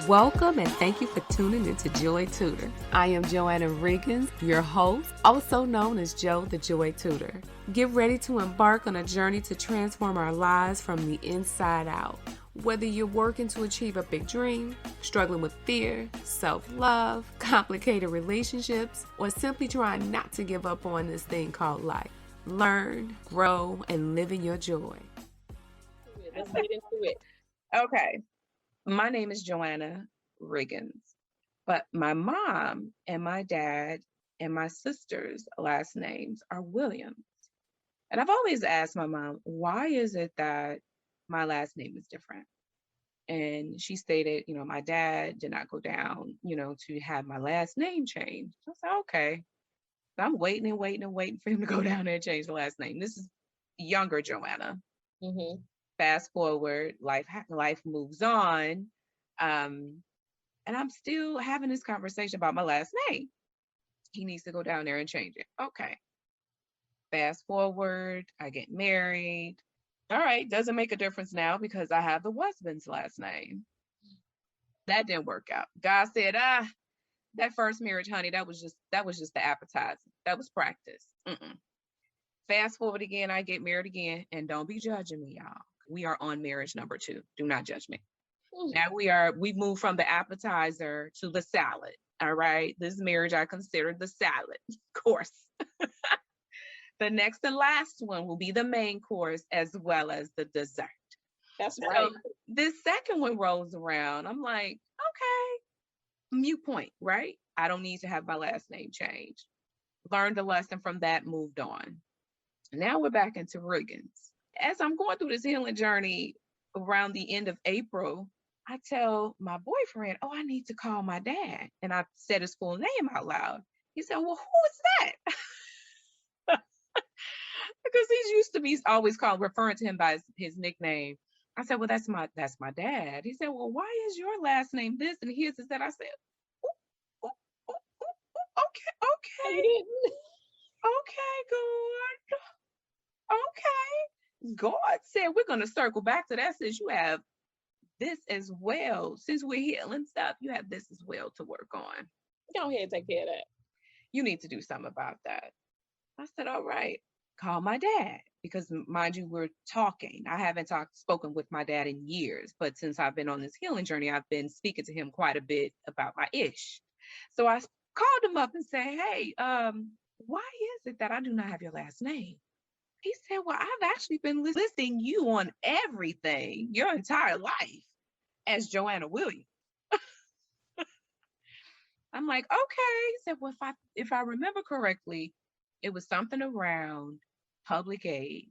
Welcome and thank you for tuning into Joy Tutor. I am JoAnna Riggins, your host, also known as Jo the Joy Tutor. Get ready to embark on a journey to transform our lives from the inside out. Whether you're working to achieve a big dream, struggling with fear, self-love, complicated relationships, or simply trying not to give up on this thing called life, learn, grow, and live in your joy. Let's get into it. Okay. My name is JoAnna Riggins, but my mom and my dad and my sister's last names are Williams. And I've always asked my mom, why is it that my last name is different? And she stated, my dad did not go down, to have my last name changed. I said, okay. So I'm waiting and waiting and waiting for him to go down there and change the last name. This is younger JoAnna. Mm-hmm. Fast forward, life moves on. And I'm still having this conversation about my last name. He needs to go down there and change it. Okay. Fast forward, I get married. All right, doesn't make a difference now because I have the husband's last name. That didn't work out. God said, that first marriage, honey, that was just the appetizer. That was practice. Fast forward again, I get married again, and don't be judging me, y'all. We are on marriage number 2. Do not judge me. Now we've moved from the appetizer to the salad. All right. This marriage, I consider the salad course. The next and last one will be the main course as well as the dessert. That's right. So this second one rolls around. I'm like, okay, mute point, right? I don't need to have my last name changed. Learned a lesson from that, moved on. Now we're back into Riggins. As I'm going through this healing journey around the end of April, I tell my boyfriend, I need to call my dad. And I said his full name out loud. He said, well, who is that? Because he's used to me always referring to him by his nickname. I said, well, that's my dad. He said, well, why is your last name this and his is that? I said, okay. Okay, good. Okay. God said we're going to circle back to that since you have this as well. Since we're healing stuff, you have this as well to work on. Go ahead and take care of that. You need to do something about that. I said, all right, call my dad. Because mind you, we're talking. I haven't spoken with my dad in years, but since I've been on this healing journey, I've been speaking to him quite a bit about my ish. So I called him up and said, hey, why is it that I do not have your last name? He said, well, I've actually been listing you on everything your entire life as JoAnna Williams. I'm like, okay. He said, well, if I remember correctly, it was something around public aid.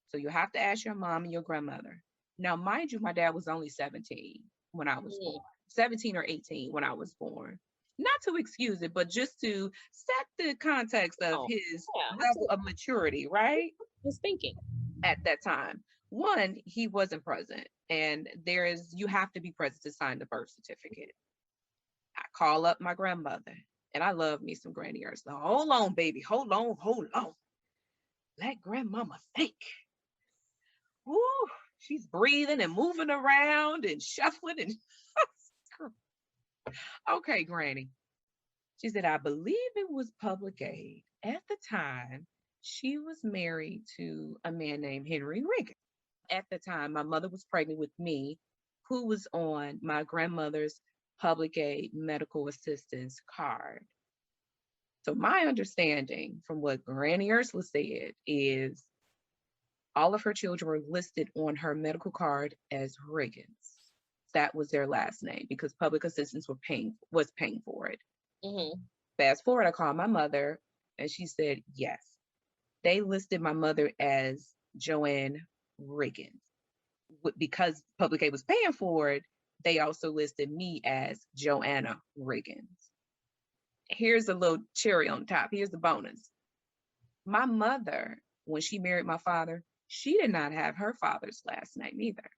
So you have to ask your mom and your grandmother. Now, mind you, my dad was only 17 when I was born, 17 or 18 when I was born. Not to excuse it, but just to set the context of his level of maturity, right? His thinking. At that time. One, he wasn't present. And you have to be present to sign the birth certificate. I call up my grandmother, and I love me some Granny Ursula. Hold on, baby. Hold on. Let grandmama think. Woo, she's breathing and moving around and shuffling and okay, Granny. She said, I believe it was public aid. At the time, she was married to a man named Henry Riggins. At the time, my mother was pregnant with me, who was on my grandmother's public aid medical assistance card. So my understanding from what Granny Ursula said is all of her children were listed on her medical card as Riggins. That was their last name because public assistance was paying for it. Mm-hmm. Fast forward, I called my mother and she said, yes, they listed my mother as JoAnna Riggins. Because public aid was paying for it, they also listed me as JoAnna Riggins. Here's a little cherry on top. Here's the bonus. My mother, when she married my father, she did not have her father's last name either.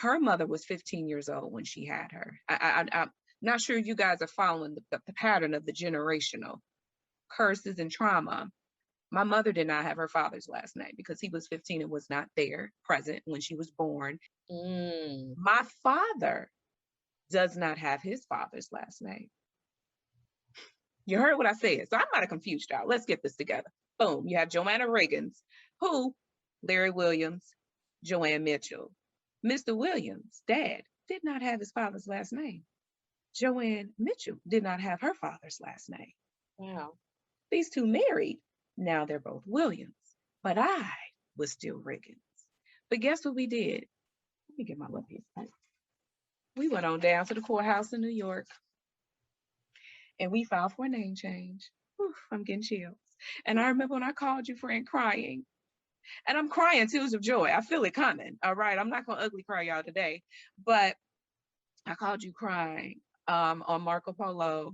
Her mother was 15 years old when she had her. I'm not sure you guys are following the pattern of the generational curses and trauma. My mother did not have her father's last name because he was 15 and was not there present when she was born. My father does not have his father's last name. You heard what I said. So I'm not confused, y'all. Let's get this together. Boom. You have JoAnna Riggins, who Larry Williams, Joanne Mitchell. Mr. Williams' dad did not have his father's last name. Joanne Mitchell did not have her father's last name. Wow. These two married. Now they're both Williams. But I was still Riggins. But guess what we did? Let me get my little piece. We went on down to the courthouse in New York and we filed for a name change. Whew, I'm getting chills. And I remember when I called you, friend, crying. And I'm crying tears of joy. I feel it coming. All right. I'm not going to ugly cry y'all today. But I called you crying on Marco Polo.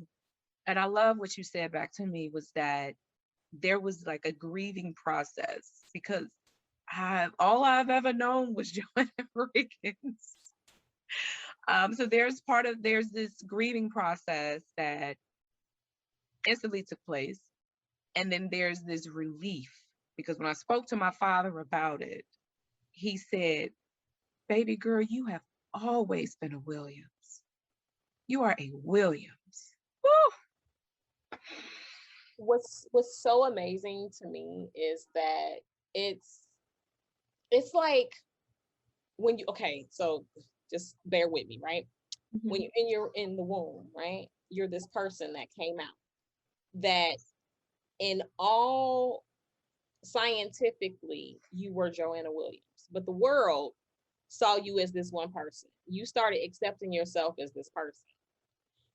And I love what you said back to me was that there was like a grieving process because all I've ever known was JoAnna Riggins. So there's this grieving process that instantly took place. And then there's this relief because when I spoke to my father about it, he said, baby girl, you have always been a Williams. You are a Williams. Woo! What's so amazing to me is that it's like when you, okay, so just bear with me, right? Mm-hmm. When you're in the womb, right? You're this person that came out that in all scientifically you were JoAnna Williams, but the world saw you as this one person. You started accepting yourself as this person.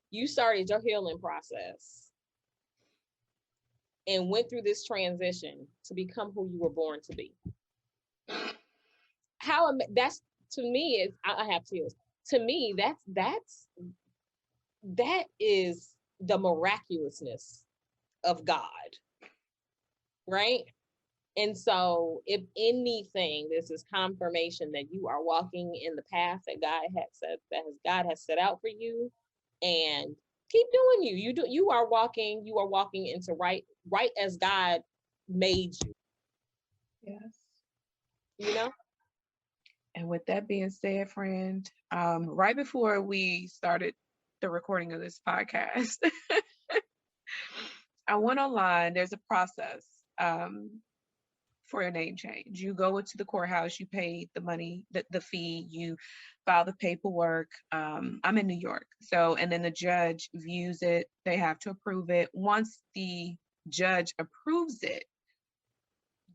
You started your healing process and went through this transition to become who you were born to be. That's to me is I have tears. To me, that is the miraculousness of God, right? And so, if anything, this is confirmation that you are walking in the path that God has set out for you, and keep doing you. You are walking into right as God made you. Yes. You know. And with that being said, friend, right before we started the recording of this podcast, I went online. There's a process for a name change. You go into the courthouse, you pay the money, the fee, you file the paperwork. I'm in New York. So, and then the judge views it. They have to approve it. Once the judge approves it,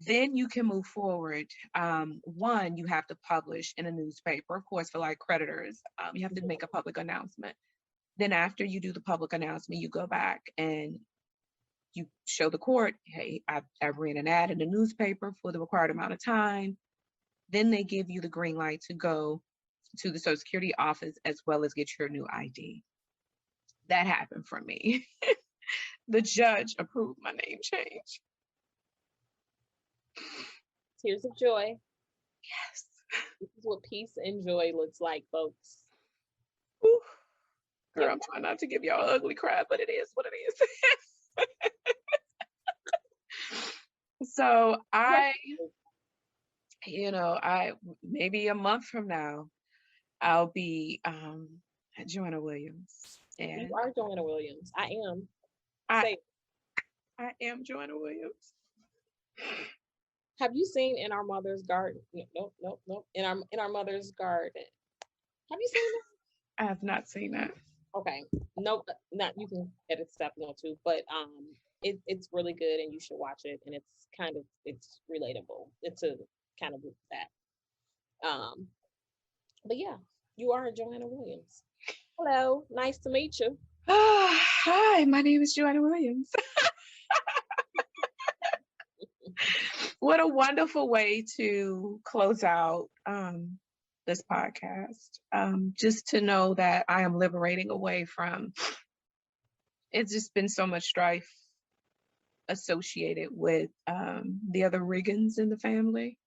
then you can move forward. One, you have to publish in a newspaper, of course, for like creditors. You have to make a public announcement. Then after you do the public announcement, you go back and you show the court, hey, I ran an ad in the newspaper for the required amount of time. Then they give you the green light to go to the Social Security office as well as get your new ID. That happened for me. The judge approved my name change. Tears of joy. Yes. This is what peace and joy looks like, folks. Ooh. Girl, I'm trying not to give y'all an ugly cry, but it is what it is. So I maybe a month from now, I'll be JoAnna Williams. And you are JoAnna Williams. I am. I am JoAnna Williams. Have you seen In Our Mother's Garden? Nope. In our Mother's Garden. Have you seen that? I have not seen that. Okay. No, not you can edit stuff no too, but it's really good and you should watch it, and it's relatable. It's a kind of that. But yeah, you are JoAnna Williams. Hello, nice to meet you. Hi, my name is JoAnna Williams. What a wonderful way to close out this podcast. Just to know that I am liberating away from, it's just been so much strife associated with the other Riggins in the family,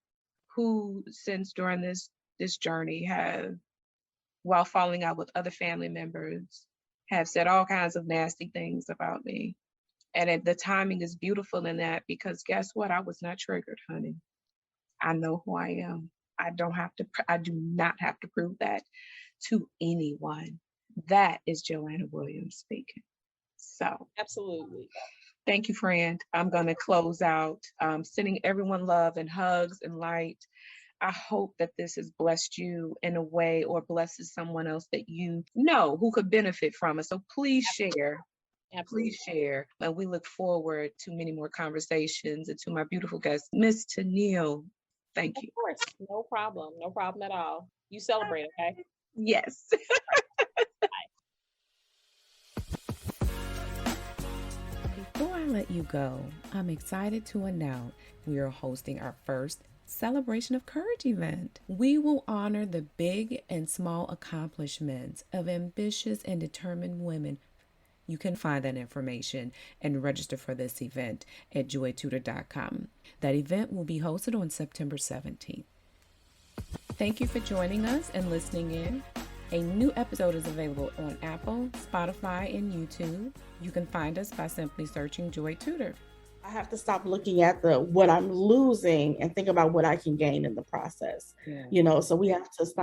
who since during this journey have, while falling out with other family members, have said all kinds of nasty things about me. And the timing is beautiful in that because guess what? I was not triggered, honey. I know who I am. I do not have to prove that to anyone. That is JoAnna Williams speaking. So Absolutely. thank you, friend. I'm going to close out, sending everyone love and hugs and light. I hope that this has blessed you in a way or blesses someone else that you know who could benefit from it. So please share. Absolutely. Please share. And we look forward to many more conversations and to my beautiful guest, Miss Tenille. Thank Of you. course. No problem. No problem at all. You celebrate, okay? Yes. Before I let you go, I'm excited to announce we are hosting our first Celebration of Courage event. We will honor the big and small accomplishments of ambitious and determined women. You can find that information and register for this event at joytutor.com. That event will be hosted on September 17th. Thank you for joining us and listening in. A new episode is available on Apple, Spotify, and YouTube. You can find us by simply searching Joy Tutor. I have to stop looking at what I'm losing and think about what I can gain in the process. Yeah. So we have to stop